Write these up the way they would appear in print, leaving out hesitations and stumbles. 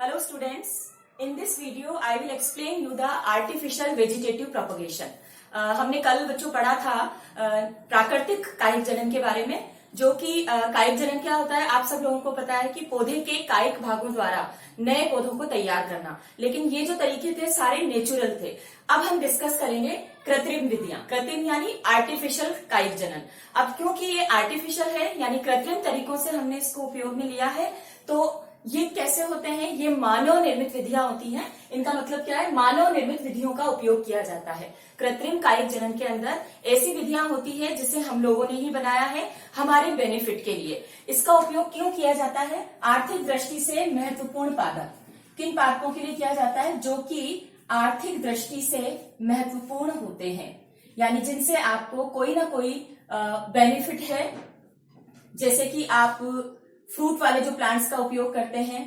Hello students, in this video I will explain you the artificial vegetative propagation. हमने कल बच्चों पढ़ा था प्राकृतिक कायिक जनन के बारे में, जो कि कायिक जनन क्या होता है आप सब लोगों को पता है कि पौधे के कायिक भागों द्वारा नए पौधों को तैयार करना। लेकिन ये जो तरीके थे सारे नेचुरल थे। अब हम डिस्कस करेंगे कृत्रिम विधियां। कृत्रिम यानी आर्टिफिशियल कायिक जनन। अब क्योंकि ये आर्टिफिशियल है यानी कृत्रिम तरीकों से हमने इसको उपयोग में लिया है, तो ये कैसे होते हैं? ये मानव निर्मित विधियां होती हैं। इनका मतलब क्या है? मानव निर्मित विधियों का उपयोग किया जाता है। कृत्रिम कायिक जनन के अंदर ऐसी विधियां होती है जिसे हम लोगों ने ही बनाया है हमारे बेनिफिट के लिए। इसका उपयोग क्यों किया जाता है? आर्थिक दृष्टि से महत्वपूर्ण पादप। किन पादपों के लिए किया जाता है? जो कि आर्थिक दृष्टि से महत्वपूर्ण होते हैं, यानी जिनसे आपको कोई ना कोई बेनिफिट है। जैसे कि आप फ्रूट वाले जो प्लांट्स का उपयोग करते हैं,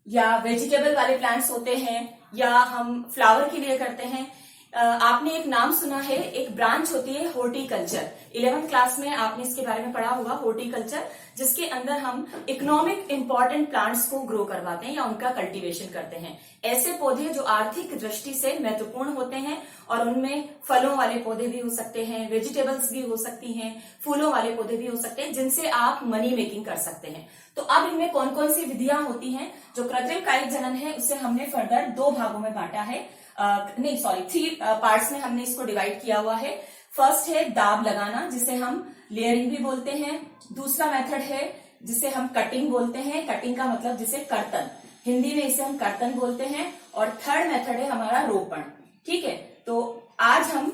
या वेजिटेबल वाले प्लांट्स होते हैं, या हम फ्लावर के लिए करते हैं। आपने एक नाम सुना है, एक ब्रांच होती है हॉर्टिकल्चर। 11th क्लास में आपने इसके बारे में पढ़ा होगा, हॉर्टिकल्चर, जिसके अंदर हम इकोनॉमिक इंपॉर्टेंट प्लांट्स को ग्रो करवाते हैं या उनका कल्टीवेशन करते हैं। ऐसे पौधे जो आर्थिक दृष्टि से महत्वपूर्ण होते हैं, और उनमें फलों वाले पौधे भी हो सकते हैं, वेजिटेबल्स भी हो सकती हैं, फूलों वाले पौधे भी हो सकते हैं, जिनसे आप मनी मेकिंग कर सकते हैं। तो अब इनमें कौन कौन सी विधियां होती हैं? जो कृत्रिम कायिक जनन है उसे हमने फर्दर 2 भागों में बांटा है, 3 पार्ट्स में हमने इसको डिवाइड किया हुआ है। फर्स्ट है दाब लगाना, जिसे हम लेयरिंग भी बोलते हैं। दूसरा मेथड है जिसे हम कटिंग बोलते हैं। कटिंग का मतलब जिसे कर्तन, हिंदी में इसे हम कर्तन बोलते हैं। और थर्ड मेथड है हमारा रोपण। ठीक है, तो आज हम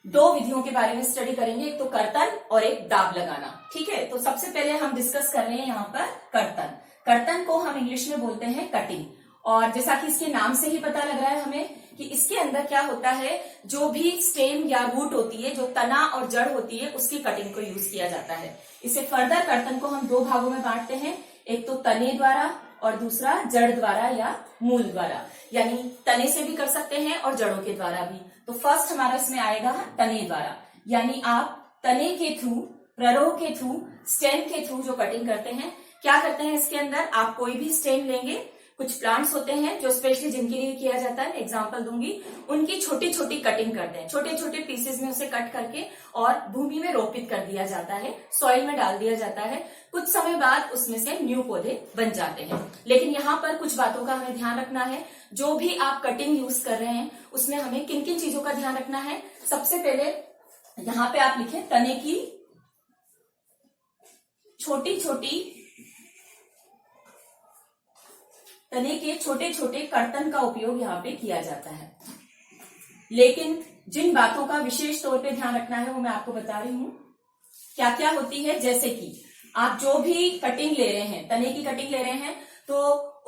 2 विधियों के बारे में स्टडी करेंगे, एक तो कर्तन और एक दाब लगाना। ठीक है, तो सबसे पहले हम डिस्कस कर रहे हैं यहाँ पर कर्तन। कर्तन को हम इंग्लिश में बोलते हैं कटिंग। और जैसा कि इसके नाम से ही पता लग रहा है हमें कि इसके अंदर क्या होता है, जो भी स्टेम या रूट होती है, जो तना और जड़ होती है, उसकी कटिंग को यूज किया जाता है। इसे फर्दर कर्तन को हम 2 भागों में बांटते हैं, एक तो तने द्वारा और दूसरा जड़ द्वारा या मूल द्वारा। यानी तने से भी कर सकते हैं और जड़ों के द्वारा भी। तो फर्स्ट हमारा इसमें आएगा तने द्वारा, यानी आप तने के थ्रू, प्ररोह के थ्रू, स्टेम के थ्रू जो कटिंग करते हैं। क्या करते हैं इसके अंदर? आप कोई भी स्टेम लेंगे, कुछ प्लांट्स होते हैं जो स्पेशली जिनके लिए किया जाता है, एग्जांपल दूंगी, उनकी छोटी छोटी कटिंग करते हैं, छोटे छोटे पीसेस में उसे कट करके और भूमि में रोपित कर दिया जाता है, सॉइल में डाल दिया जाता है। कुछ समय बाद उसमें से न्यू पौधे बन जाते हैं। लेकिन यहाँ पर कुछ बातों का हमें ध्यान रखना है। जो भी आप कटिंग यूज कर रहे हैं उसमें हमें किन किन चीजों का ध्यान रखना है? सबसे पहले यहाँ पे आप लिखें तने की छोटी छोटी, तने के छोटे छोटे कर्तन का उपयोग यहाँ पे किया जाता है। लेकिन जिन बातों का विशेष तौर पे ध्यान रखना है वो मैं आपको बता रही हूँ क्या क्या होती है। जैसे कि आप जो भी कटिंग ले रहे हैं, तने की कटिंग ले रहे हैं, तो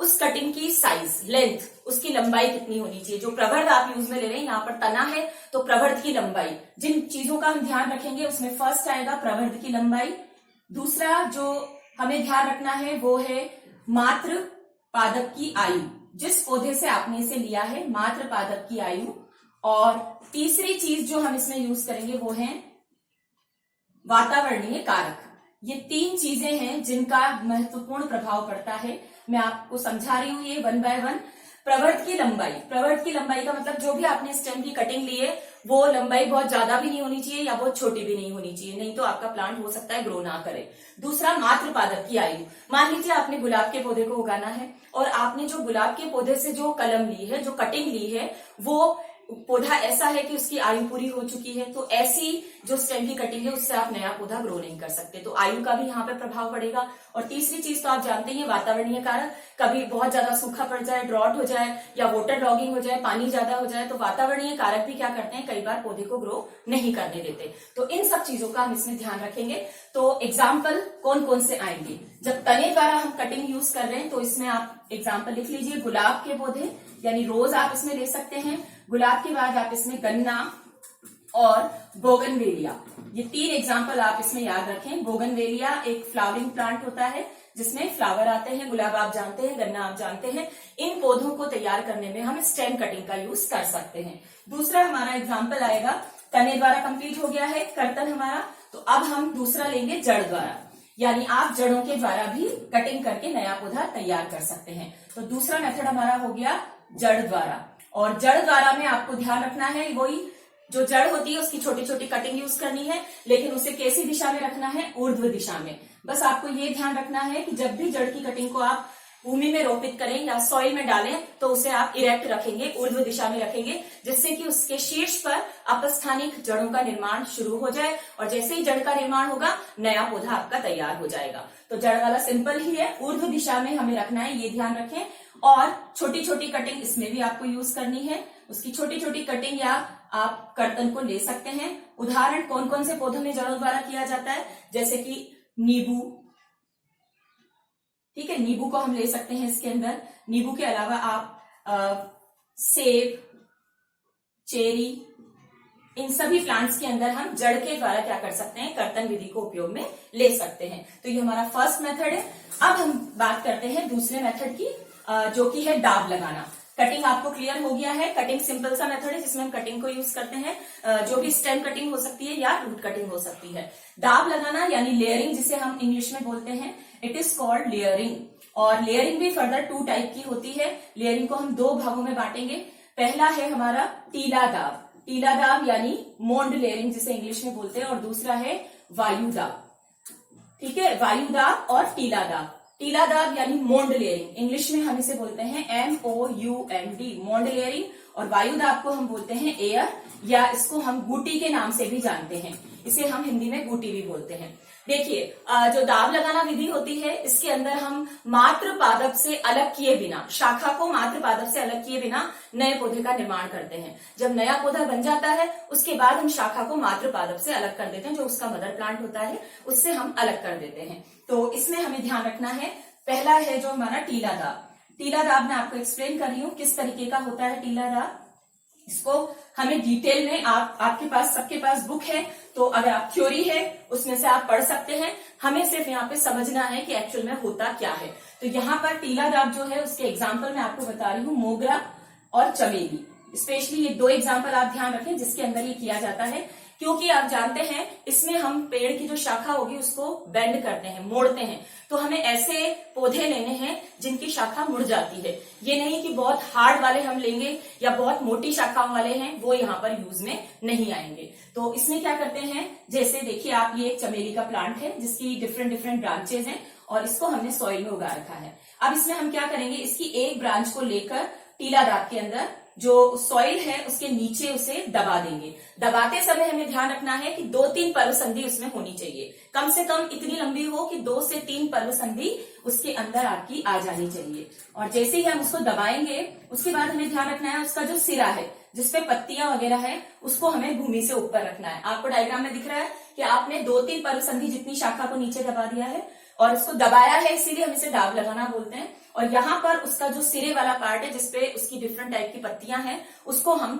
उस कटिंग की साइज, लेंथ, उसकी लंबाई कितनी होनी चाहिए। जो प्रवर्ध आप यूज में ले रहे हैं, यहाँ पर तना है तो प्रवर्ध की लंबाई, जिन चीजों का हम ध्यान रखेंगे उसमें फर्स्ट आएगा प्रवर्ध की लंबाई। दूसरा जो हमें ध्यान रखना है वो है मात्र पादप की आयु, जिस पौधे से आपने इसे लिया है, मात्र पादप की आयु। और तीसरी चीज जो हम इसमें यूज करेंगे वो है वातावरणीय कारक। ये 3 चीजें हैं जिनका महत्वपूर्ण प्रभाव पड़ता है। मैं आपको समझा रही हूं ये 1 बाय 1। प्रवर्ध की लंबाई, प्रवर्ध की लंबाई का मतलब जो भी आपने स्टेम की कटिंग ली है वो लंबाई बहुत ज्यादा भी नहीं होनी चाहिए या बहुत छोटी भी नहीं होनी चाहिए, नहीं तो आपका प्लांट हो सकता है ग्रो ना करे। दूसरा मात्र पादप की आयु। मान लीजिए आपने गुलाब के पौधे को उगाना है और आपने जो गुलाब के पौधे से जो कलम ली है, जो कटिंग ली है, वो पौधा ऐसा है कि उसकी आयु पूरी हो चुकी है, तो ऐसी जो स्टेम की कटिंग है उससे आप नया पौधा ग्रो नहीं कर सकते। तो आयु का भी यहाँ पे प्रभाव पड़ेगा। और तीसरी चीज तो आप जानते हैं वातावरणीय कारक। कभी बहुत ज्यादा सूखा पड़ जाए, ड्रॉट हो जाए या वाटर लॉगिंग हो जाए, पानी ज्यादा हो जाए, तो वातावरणीय कारक भी क्या करते हैं, कई बार पौधे को ग्रो नहीं करने देते। तो इन सब चीजों का हम इसमें ध्यान रखेंगे। तो एग्जाम्पल कौन कौन से आएंगे? जब तने द्वारा हम कटिंग यूज कर रहे हैं तो इसमें आप एग्जाम्पल लिख लीजिए। गुलाब के पौधे यानी रोज आप इसमें ले सकते हैं। गुलाब के बाद आप इसमें गन्ना और बोगनवेलिया, ये 3 एग्जाम्पल आप इसमें याद रखें। बोगनवेलिया एक फ्लावरिंग प्लांट होता है जिसमें फ्लावर आते हैं। गुलाब आप जानते हैं, गन्ना आप जानते हैं। इन पौधों को तैयार करने में हम स्टेम कटिंग का यूज कर सकते हैं। दूसरा हमारा एग्जाम्पल आएगा, तने द्वारा कंप्लीट हो गया है कर्तन हमारा, तो अब हम दूसरा लेंगे जड़ द्वारा। यानी आप जड़ों के द्वारा भी कटिंग करके नया पौधा तैयार कर सकते हैं। तो दूसरा मेथड हमारा हो गया जड़ द्वारा। और जड़ द्वारा में आपको ध्यान रखना है, वही जो जड़ होती है उसकी छोटी छोटी कटिंग यूज करनी है, लेकिन उसे कैसी दिशा में रखना है, ऊर्ध्व दिशा में। बस आपको ये ध्यान रखना है कि जब भी जड़ की कटिंग को आप भूमि में रोपित करें या सॉइल में डालें तो उसे आप इरेक्ट रखेंगे, ऊर्ध्व दिशा में रखेंगे, जिससे कि उसके शीर्ष पर अपस्थानिक जड़ों का निर्माण शुरू हो जाए, और जैसे ही जड़ का निर्माण होगा नया पौधा आपका तैयार हो जाएगा। तो जड़ वाला सिंपल ही है, ऊर्ध्व दिशा में हमें रखना है, ये ध्यान रखें। और छोटी छोटी कटिंग इसमें भी आपको यूज करनी है, उसकी छोटी छोटी कटिंग या आप कर्तन को ले सकते हैं। उदाहरण कौन कौन से पौधों में जड़ों द्वारा किया जाता है, जैसे कि नींबू, ठीक है, नींबू को हम ले सकते हैं इसके अंदर। नींबू के अलावा आप सेब, चेरी, इन सभी प्लांट्स के अंदर हम जड़ के द्वारा क्या कर सकते हैं, कर्तन विधि को उपयोग में ले सकते हैं। तो ये हमारा फर्स्ट मेथड है। अब हम बात करते हैं दूसरे मेथड की, जो कि है दाब लगाना। कटिंग आपको क्लियर हो गया है। कटिंग सिंपल सा मेथड है जिसमें हम कटिंग को यूज करते हैं, जो भी स्टेम कटिंग हो सकती है या रूट कटिंग हो सकती है। दाब लगाना यानी लेयरिंग, जिसे हम इंग्लिश में बोलते हैं, इट इज कॉल्ड लेयरिंग। और लेयरिंग भी फर्दर 2 टाइप की होती है। लेयरिंग को हम 2 भागों में बांटेंगे। पहला है हमारा टीला दाब, टीला दाब यानी मोंड लेयरिंग जिसे इंग्लिश में बोलते हैं, और दूसरा है वायु दाब। ठीक है, वायु दाब और टीला दाब। टीला दाब यानी मोंड लेयरिंग, इंग्लिश में हम इसे बोलते हैं MOUND, मोंड लेयरिंग। और वायु दाब को हम बोलते हैं एयर, या इसको हम गूटी के नाम से भी जानते हैं, इसे हम हिंदी में गूटी भी बोलते हैं। देखिए, जो दाब लगाना विधि होती है, इसके अंदर हम मात्र पादप से अलग किए बिना, शाखा को मात्र पादप से अलग किए बिना नए पौधे का निर्माण करते हैं। जब नया पौधा बन जाता है उसके बाद हम शाखा को मात्र पादप से अलग कर देते हैं, जो उसका मदर प्लांट होता है उससे हम अलग कर देते हैं। तो इसमें हमें ध्यान रखना है। पहला है जो हमारा टीला दाब। टीला दाब मैं आपको एक्सप्लेन कर रही हूँ किस तरीके का होता है टीला दाब। इसको हमें डिटेल में आपके पास, सबके पास बुक है, तो अगर आप थ्योरी है उसमें से आप पढ़ सकते हैं। हमें सिर्फ यहाँ पे समझना है कि एक्चुअल में होता क्या है। तो यहाँ पर टीला दाब जो है उसके एग्जाम्पल मैं आपको बता रही हूँ, मोगरा और चमेली। स्पेशली ये 2 एग्जाम्पल आप ध्यान रखें जिसके अंदर ये किया जाता है, क्योंकि आप जानते हैं इसमें हम पेड़ की जो शाखा होगी उसको बेंड करते हैं, मोड़ते हैं। तो हमें ऐसे पौधे लेने हैं जिनकी शाखा मुड़ जाती है। ये नहीं कि बहुत हार्ड वाले हम लेंगे या बहुत मोटी शाखाओं वाले हैं, वो यहाँ पर यूज में नहीं आएंगे। तो इसमें क्या करते हैं, जैसे देखिए आप, ये एक चमेली का प्लांट है जिसकी डिफरेंट ब्रांचेज हैं, और इसको हमने सॉइल में उगा रखा है। अब इसमें हम क्या करेंगे, इसकी एक ब्रांच को लेकर टीला दाब के अंदर जो सॉइल है उसके नीचे उसे दबा देंगे। दबाते समय हमें ध्यान रखना है कि 2-3 पर्व संधि उसमें होनी चाहिए, कम से कम इतनी लंबी हो कि 2 से 3 पर्व संधि उसके अंदर आपकी आ जानी चाहिए। और जैसे ही हम उसको दबाएंगे उसके बाद हमें ध्यान रखना है उसका जो सिरा है जिसपे पत्तियां वगैरह है उसको हमें भूमि से ऊपर रखना है। आपको डायग्राम में दिख रहा है कि आपने 2-3 पर्व संधि जितनी शाखा को नीचे दबा दिया है और उसको दबाया है, इसीलिए हम इसे दाब लगाना बोलते हैं। और यहाँ पर उसका जो सिरे वाला पार्ट है जिसपे उसकी डिफरेंट टाइप की पत्तियां हैं उसको हम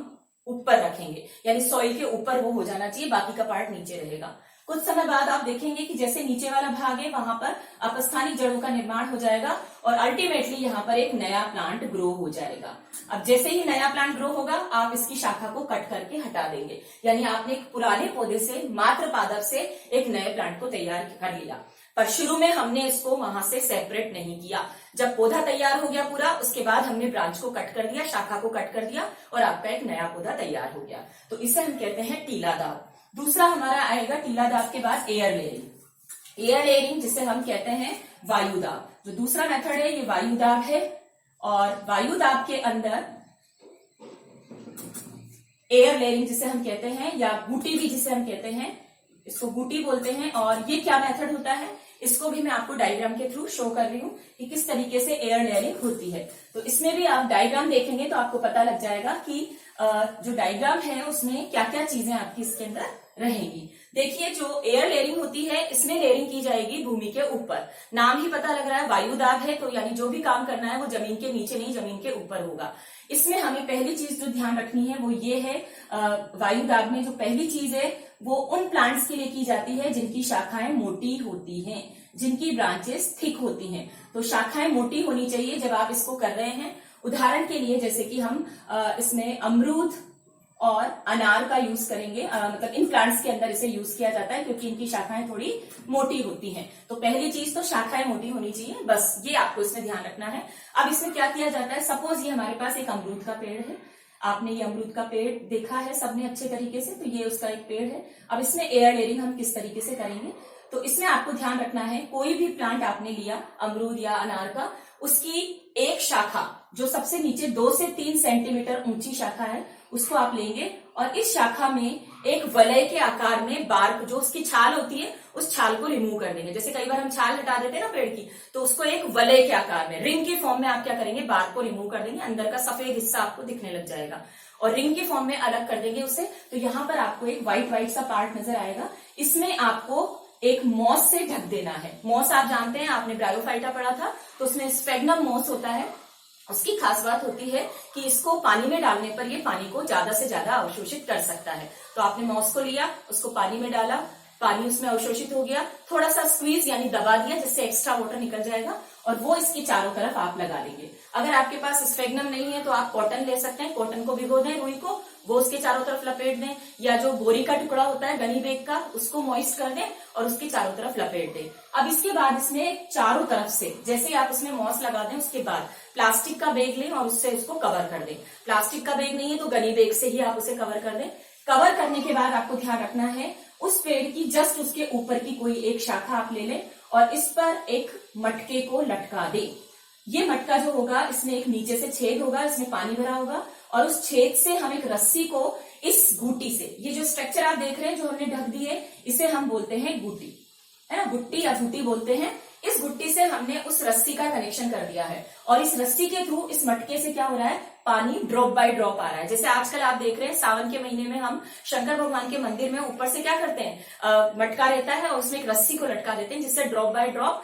ऊपर रखेंगे, यानी सॉइल के ऊपर वो हो जाना चाहिए, बाकी का पार्ट नीचे रहेगा। कुछ समय बाद आप देखेंगे कि जैसे नीचे वाला भाग है वहां पर अपस्थानिक जड़ों का निर्माण हो जाएगा और अल्टीमेटली यहाँ पर एक नया प्लांट ग्रो हो जाएगा। अब जैसे ही नया प्लांट ग्रो होगा आप इसकी शाखा को कट करके हटा देंगे, यानी आपने एक पुराने पौधे से, मात्र पादप से एक नए प्लांट को तैयार कर लिया। पर शुरू में हमने इसको वहां से सेपरेट नहीं किया। जब पौधा तैयार हो गया पूरा, उसके बाद हमने ब्रांच को कट कर दिया, शाखा को कट कर दिया और आपका एक नया पौधा तैयार हो गया। तो इसे हम कहते हैं टीला दाब। दूसरा हमारा आएगा टीला दाब के बाद एयर लेयरिंग। एयर लेयरिंग जिसे हम कहते हैं वायु दाब। जो दूसरा मेथड है ये वायु दाब है, और वायु दाब के अंदर एयर लेयरिंग जिसे हम कहते हैं, या बूटी भी जिसे हम कहते हैं, इसको बूटी बोलते हैं। और ये क्या मेथड होता है, इसको भी मैं आपको डायग्राम के थ्रू शो कर रही हूँ कि किस तरीके से एयर लेयरिंग होती है। तो इसमें भी आप डायग्राम देखेंगे तो आपको पता लग जाएगा कि जो डायग्राम है उसमें क्या क्या चीजें आपकी इसके अंदर रहेंगी। देखिए, जो एयर लेयरिंग होती है इसमें लेयरिंग की जाएगी भूमि के ऊपर। नाम ही पता लग रहा है वायु दाब है, तो यानी जो भी काम करना है वो जमीन के नीचे नहीं, जमीन के ऊपर होगा। इसमें हमें पहली चीज जो ध्यान रखनी है वो ये है, वायु दाब में जो पहली चीज है वो उन प्लांट्स के लिए की जाती है जिनकी शाखाएं मोटी होती हैं, जिनकी ब्रांचेस थिक होती हैं। तो शाखाएं मोटी होनी चाहिए जब आप इसको कर रहे हैं। उदाहरण के लिए जैसे कि हम इसमें अमरूद और अनार का यूज करेंगे। मतलब इन प्लांट्स के अंदर इसे यूज किया जाता है क्योंकि इनकी शाखाएं थोड़ी मोटी होती हैं। तो पहली चीज तो शाखाएं मोटी होनी चाहिए, बस ये आपको इसमें ध्यान रखना है। अब इसमें क्या किया जाता है, सपोज ये हमारे पास एक अमरूद का पेड़ है, आपने ये अमरूद का पेड़ देखा है सबने अच्छे तरीके से, तो ये उसका एक पेड़ है। अब इसमें एयर लेयरिंग हम किस तरीके से करेंगे, तो इसमें आपको ध्यान रखना है, कोई भी प्लांट आपने लिया अमरूद या अनार का, उसकी एक शाखा जो सबसे नीचे 2 से 3 सेंटीमीटर ऊंची शाखा है उसको आप लेंगे और इस शाखा में एक वलय के आकार में बार्क जो उसकी छाल होती है उस छाल को रिमूव कर देंगे। जैसे कई बार हम छाल हटा देते हैं ना पेड़ की, तो उसको एक वलय के आकार में रिंग के फॉर्म में आप क्या करेंगे, बार्क को रिमूव कर देंगे, अंदर का सफेद हिस्सा आपको दिखने लग जाएगा और रिंग के फॉर्म में अलग कर देंगे उसे। तो यहाँ पर आपको एक व्हाइट सा पार्ट नजर आएगा, इसमें आपको एक मॉस से ढक देना है। मॉस आप जानते हैं, आपने ब्रायोफाइटा पढ़ा था, तो उसमें स्फेग्नम मॉस होता है। उसकी खास बात होती है कि इसको पानी में डालने पर ये पानी को ज्यादा से ज्यादा अवशोषित कर सकता है। तो आपने मॉस को लिया, उसको पानी में डाला, पानी उसमें अवशोषित हो गया, थोड़ा सा स्क्वीज यानी दबा दिया जिससे एक्स्ट्रा वाटर निकल जाएगा और वो इसकी चारों तरफ आप लगा देंगे। अगर आपके पास स्फेग्नम नहीं है तो आप कॉटन ले सकते हैं, कॉटन को भिगो दें, रुई को, वो उसके चारों तरफ लपेट दें, या जो बोरी का टुकड़ा होता है गनी बेग का उसको मॉइस्ट कर दें और उसकी चारों तरफ लपेट दें। अब इसके बाद इसमें चारों तरफ से जैसे ही आप इसमें मॉस लगा दें उसके बाद प्लास्टिक का बैग लें और उससे उसको कवर कर दें। प्लास्टिक का बैग नहीं है तो गनी बैग से ही आप उसे कवर कर दें। कवर करने के बाद आपको ध्यान रखना है उस पेड़ की जस्ट उसके ऊपर की कोई एक शाखा आप ले लें और इस पर एक मटके को लटका दें। ये मटका जो होगा इसमें एक नीचे से छेद होगा, इसमें पानी भरा होगा और उस छेद से हम एक रस्सी को इस गूटी से, ये जो स्ट्रक्चर आप देख रहे हैं जो हमने ढक दी है, इसे हम बोलते हैं गूटी, है ना, गुट्टी या झूटी बोलते हैं। इस गुट्टी से हमने उस रस्सी का कनेक्शन कर दिया है और इस रस्सी के थ्रू इस मटके से क्या हो रहा है, पानी ड्रॉप बाय ड्रॉप आ रहा है। जैसे आजकल आप देख रहे हैं सावन के महीने में हम शंकर भगवान के मंदिर में ऊपर से क्या करते हैं, मटका रहता है और उसमें एक रस्सी को लटका देते हैं जिससे ड्रॉप बाय ड्रॉप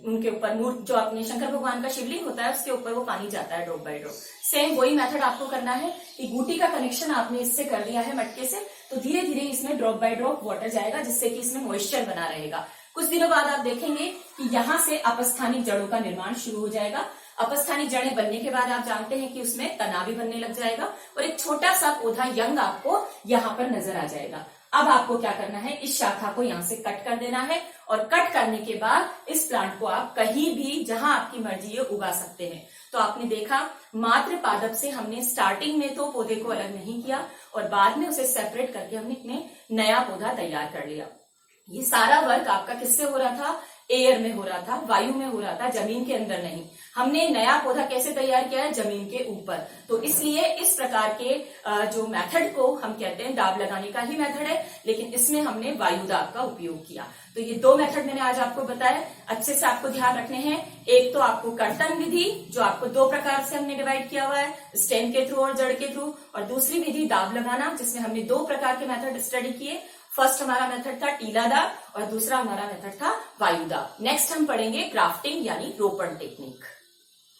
उनके ऊपर मूर्त जो अपने शंकर भगवान का शिवलिंग होता है उसके ऊपर वो पानी जाता है ड्रॉप बाय ड्रॉप। सेम वही मेथड आपको करना है कि गूटी का कनेक्शन आपने इससे कर दिया है मटके से, तो धीरे धीरे इसमें ड्रॉप बाय ड्रॉप वाटर जाएगा जिससे कि इसमें मॉइस्चर बना रहेगा। कुछ दिनों बाद आप देखेंगे कि यहाँ से अपस्थानिक जड़ों का निर्माण शुरू हो जाएगा। अपस्थानिक जड़ें बनने के बाद आप जानते हैं कि उसमें तना भी बनने लग जाएगा और एक छोटा सा पौधा यंग आपको यहाँ पर नजर आ जाएगा। अब आपको क्या करना है, इस शाखा को यहाँ से कट कर देना है और कट करने के बाद इस प्लांट को आप कहीं भी जहां आपकी मर्जी है उगा सकते हैं। तो आपने देखा मात्र पादप से हमने स्टार्टिंग में तो पौधे को अलग नहीं किया और बाद में उसे सेपरेट करके हमने नया पौधा तैयार कर लिया। ये सारा वर्क आपका किससे हो रहा था, एयर में हो रहा था, वायु में हो रहा था, जमीन के अंदर नहीं। हमने नया पौधा कैसे तैयार किया है, जमीन के ऊपर। तो इसलिए इस प्रकार के जो मेथड को हम कहते हैं दाब लगाने का ही मेथड है, लेकिन इसमें हमने वायु दाब का उपयोग किया। तो ये 2 मेथड मैंने आज आपको बताया, अच्छे से आपको ध्यान रखने हैं। एक तो आपको कर्तन विधि जो आपको 2 प्रकार से हमने डिवाइड किया हुआ है, स्टेम के थ्रू और जड़ के थ्रू, और दूसरी विधि दाब लगाना जिसमें हमने 2 प्रकार के मेथड स्टडी किए। फर्स्ट हमारा मेथड था टीला दाब और दूसरा हमारा मेथड था वायु दाब। नेक्स्ट हम पढ़ेंगे ग्राफ्टिंग यानी रोपण टेक्निक।